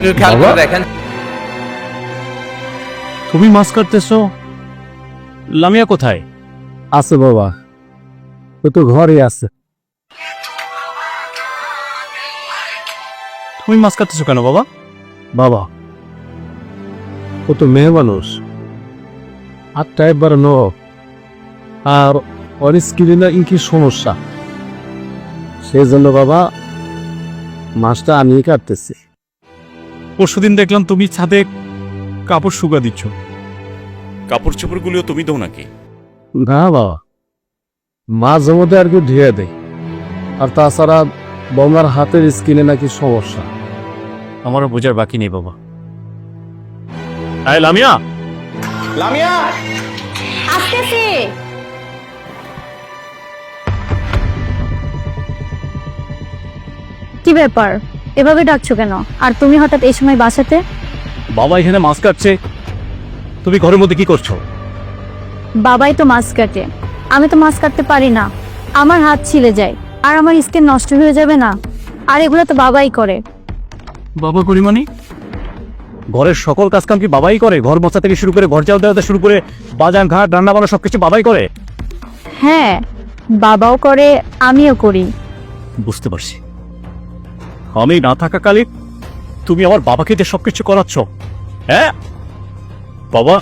খেয়াল করে দেখেন। তুমি মাছ কাটতেছো, লামিয়া কোথায়? আছে বাবা, ও তো ঘরে আছে। তুমি মাছ কাটতেছো কেন বাবা? বাবা, ও তো মেয়ে মানুষ, আটটা একবার নো, আর ওর স্কিনে না কি সমস্যা, সেই জন্য বাবা মাছটা আমি কাটতেছি। পরশুদিন দেখলাম তুমি ছাদে কাপড় শুকা দিচ্ছ। কাপড় চোপড়গুলিও তুমি দাও নাকি? না বাবা, মাঝে মধ্যে আর কি ধুয়ে দেয়, আর তাছাড়া বৌমার হাতের স্কিনে নাকি সমস্যা। আমারও বোঝার বাকি নেই বাবা। আয় লামিয়া, লামিয়া, আসতেছি। কি ব্যাপার, এভাবে ডাকছো কেন? আর তুমি হঠাৎ এই সময় বাসাতে? বাবা এখানে মাছ কাটছে, তুমি ঘরের মধ্যে কি করছো? বাবাই তো মাছ কাটে, আমি তো মাছ কাটতে পারি না, আমার হাত ছিলে যায় আর আমার স্কিন নষ্ট হয়ে যাবে না। আর এগুলো তো বাবাই করে। বাবা করি মানে? ঘরের সকল কাজ কাম কি বাবাই করে? ঘর মোছা থেকে শুরু করে ঘর চাল দেওয়া শুরু করে বাজার ঘাট রান্না বান্না সবকিছু বাবাই করে? হ্যাঁ, বাবাও করে, আমিও করি। বুঝতে পারছি। আমি না থাকাকালীন তুমি আমার বাবাকে যে সবকিছু করাচ্ছ, হ্যাঁ বাবা?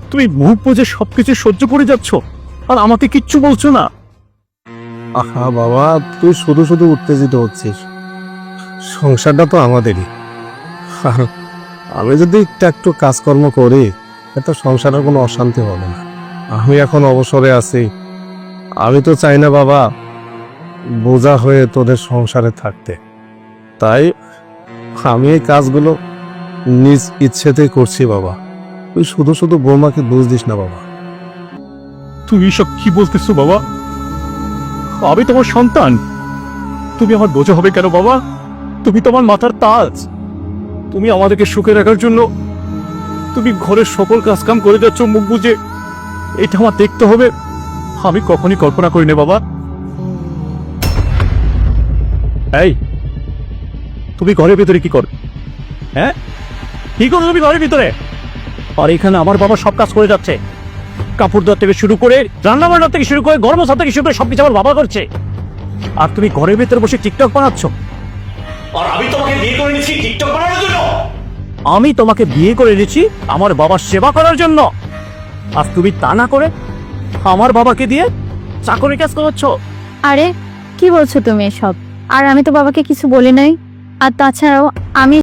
তুমি মুখ বুঝে সবকিছু সহ্য করে যাচ্ছ আর আমাকে কিচ্ছু বলছো না? আহা বাবা, তুই শুধু শুধু উত্তেজিত হচ্ছিস, সংসারটা তো আমাদেরই। আর আমি যদি একটু কাজকর্ম করি, এত সংসারের কোনো অশান্তি হবে না। আমি এখন অবসরে আছি, আমি তো চাই না বাবা বোঝা হয়ে তোদের সংসারে থাকতে, তাই আমি এই কাজগুলো নিজ ইচ্ছেতেই করছি বাবা। তুই শুধু শুধু বৌমাকে দোষ দিস না বাবা। তুমি সব কি বলতেছো বাবা? আমি তোমার সন্তান, তুমি আমার বোঝা হবে কেন বাবা? তুমি তোমার মাথার তাজ, তুমি আমাদেরকে সুখে রাখার জন্য তুমি ঘরের সকল কাজ কাম করে যাচ্ছ মুখ বুঝে। এটা আমার দেখতে হবে, আমি কখনই কল্পনা করি না বাবা। এই, তুমি ঘরের ভিতরে কি করো? হ্যাঁ, কি করো তুমি ঘরের ভিতরে? আর এখানে আমার বাবা সব কাজ করে যাচ্ছে, কাপড় ধোয়া থেকে শুরু করে রান্না বান্না থেকে শুরু করে গরম মশলা থেকে শুরু করে সবকিছু আমার বাবা করছে, আর তুমি ঘরের ভেতরে বসে টিকটক বানাচ্ছ। আর আমি তোমাকে বিয়ে করে নিয়েছি টিকটক বানানোর জন্য। আমি তোমাকে বিয়ে করে এনেছি আমার বাবার সেবা করার জন্য, আর তুমি তা না করে আমার বাবাকে দিয়ে চাকরি কাজ করাচ্ছ। আরে কি বলছো তুমি এসব? আর আমি তো বাবাকে কিছু বলি নাই। আর তাছাড়াও আমি